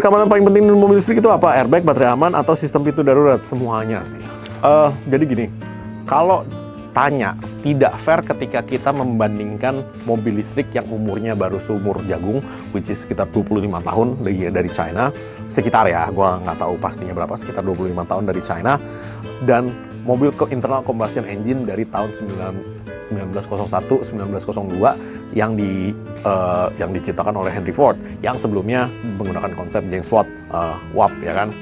Keamanan paling penting di mobil listrik itu apa? Airbag, baterai aman, atau sistem pintu darurat? Semuanya sih. Jadi gini, kalau tanya, tidak fair ketika kita membandingkan mobil listrik yang umurnya baru seumur jagung, which is sekitar 25 tahun dari China, sekitar ya, gua nggak tahu pastinya berapa, sekitar 25 tahun dari China, dan mobil internal combustion engine dari tahun 1901, 1902 yang diciptakan oleh Henry Ford, yang sebelumnya menggunakan konsep James Watt, WAP ya kan.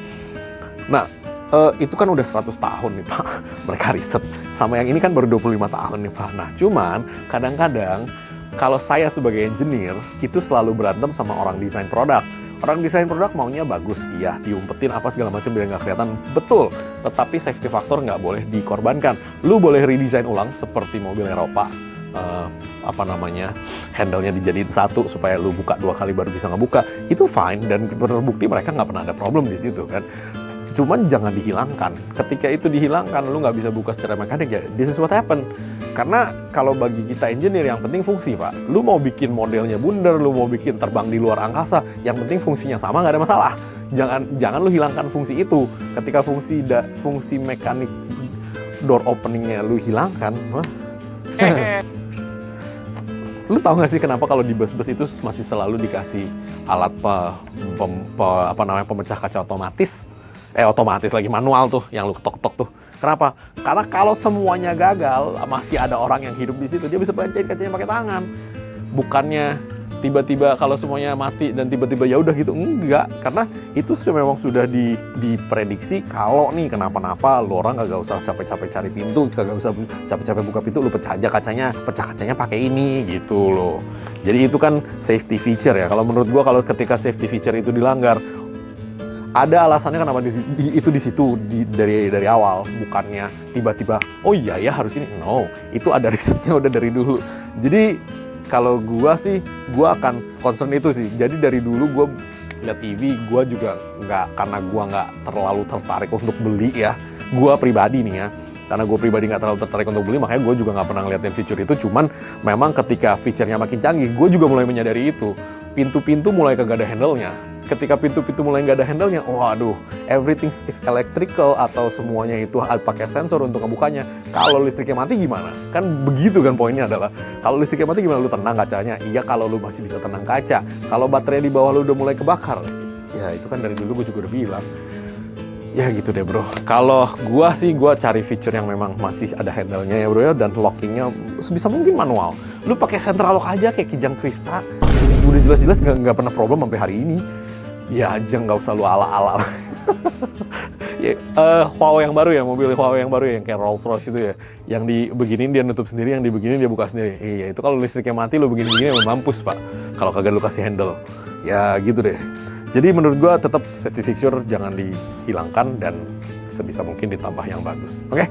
Nah, itu kan udah 100 tahun nih Pak, mereka riset. Sama yang ini kan baru 25 tahun nih Pak. Nah, cuman kadang-kadang kalau saya sebagai engineer itu selalu berantem sama orang desain produk. Orang desain produk maunya bagus, iya, diumpetin apa segala macam biar nggak kelihatan, betul. Tetapi safety factor nggak boleh dikorbankan. Lu boleh redesign ulang seperti mobil Eropa, handle-nya dijadiin satu supaya lu buka 2 kali baru bisa ngebuka. Itu fine, dan terbukti mereka nggak pernah ada problem di situ kan. Cuman jangan dihilangkan. Ketika itu dihilangkan, lu nggak bisa buka secara mekanik ya. This is what happen. Karena kalau bagi kita engineer yang penting fungsi Pak. Lu mau bikin modelnya bundar, lu mau bikin terbang di luar angkasa, yang penting fungsinya sama, nggak ada masalah. Jangan lu hilangkan fungsi itu. Ketika fungsi mekanik door openingnya lu hilangkan, lu tahu nggak sih kenapa kalau di bus-bus itu masih selalu dikasih alat pemecah kaca otomatis? Otomatis lagi, manual tuh, yang lu ketok-ketok tuh. Kenapa? Karena kalau semuanya gagal, masih ada orang yang hidup di situ, dia bisa pecahin kacanya pakai tangan. Bukannya tiba-tiba kalau semuanya mati dan tiba-tiba ya udah gitu, enggak. Karena itu memang sudah diprediksi kalau nih kenapa-napa, lu orang kagak usah capek-capek cari pintu, kagak usah capek-capek buka pintu, lu pecah kacanya pakai ini gitu loh. Jadi itu kan safety feature ya. Kalau menurut gua, kalau ketika safety feature itu dilanggar, ada alasannya kenapa itu di situ dari awal, bukannya tiba-tiba oh iya ya harus ini. No, itu ada risetnya udah dari dulu. Jadi kalau gua sih, gua akan concern itu sih. Jadi dari dulu gua lihat TV, gua juga karena gua nggak terlalu tertarik untuk beli ya. Gua pribadi nih ya, karena gue pribadi nggak terlalu tertarik untuk beli, makanya gue juga nggak pernah ngeliatin fitur itu. Cuman memang ketika fiturnya makin canggih, gue juga mulai menyadari itu. Pintu-pintu mulai kagak ada handle-nya. Ketika pintu-pintu mulai nggak ada handle-nya, waduh, everything is electrical atau semuanya itu pakai sensor untuk ngebukanya. Kalau listriknya mati gimana? Kan begitu kan poinnya adalah, kalau listriknya mati gimana lu tenang kacanya? Iya, kalau lu masih bisa tenang kaca. Kalau baterai di bawah lu udah mulai kebakar, ya itu kan dari dulu gue juga udah bilang. Ya gitu deh bro. Kalau gua sih, gua cari feature yang memang masih ada handle-nya ya bro ya, dan lockingnya sebisa mungkin manual. Lu pakai central lock aja kayak Kijang Krista, udah jelas-jelas nggak pernah problem sampai hari ini. Ya aja, nggak usah lu ala-ala. Ya, Huawei yang baru ya, mobil Huawei yang baru ya, yang kayak Rolls Royce itu ya, yang dibeginin dia nutup sendiri, yang dibeginin dia buka sendiri. Iya, itu kalau listriknya mati lu begini-begini mampus Pak, kalau kagak lu kasih handle. Ya gitu deh. Jadi menurut gua tetap safety feature jangan dihilangkan dan sebisa mungkin ditambah yang bagus. Oke?